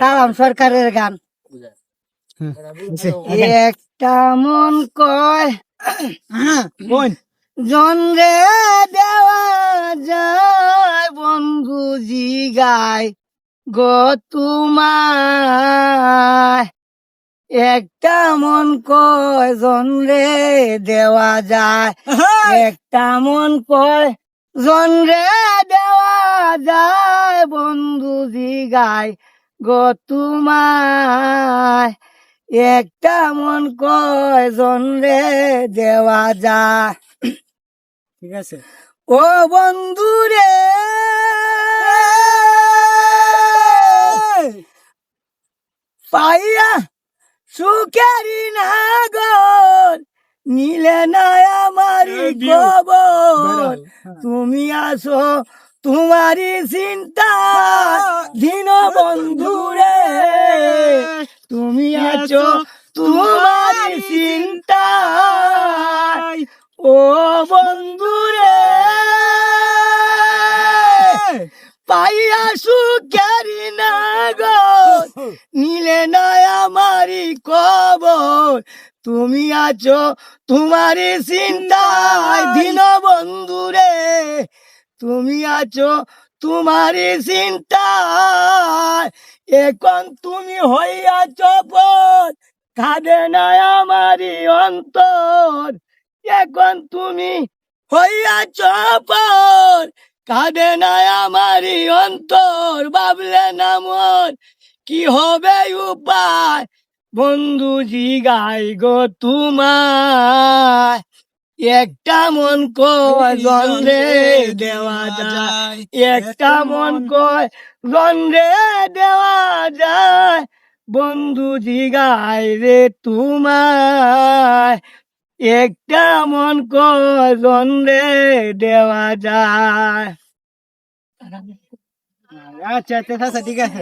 কালাম সরকারের গান। একটা মন কয় জন রে দেওয়া যায় বন্ধু জি গায় গো তোমায়। একটা মন কয় জন রে দেওয়া যায়, একটা মন কয় জন রে দেওয়া যায় বন্ধু জি গায় গো তোমায়। একটা মন কয় জন রে দেওয়া যায়। ঠিক আছে। ও বন্ধু রে পাইয়া সুখেরি নাগর নিলে না আমারি খবর। তুমি আসো তোমারি চিন্তা দিন বন্ধু রে, তুমি আছো তোমারি চিন্তা। ও বন্ধু রে পাইয়া সুখেরি নাগর নিলে না আমারি খবর। তুমি আছো তোমারি চিন্তায় দিন বন্ধু রে, তুমি আছো তোমারি চিন্তায়। এখন তুমি হইয়াছ পর কাঁদে না আমারি অন্তর। এখন তুমি হইয়াছ পর কাঁদে না আমারি অন্তর। ভাবলে না মন কি হবে উপায় বন্ধু জি গাই গো তোমায়। একটা মন কয় জন রে দেওয়া যায়, একটা মন কয় জন রে দেওয়া যায় বন্ধু জি গাই রে তোমায়। একটা মন কয় জন রে দেওয়া যায়। আচ্ছা আচ্ছা ঠিক আছে।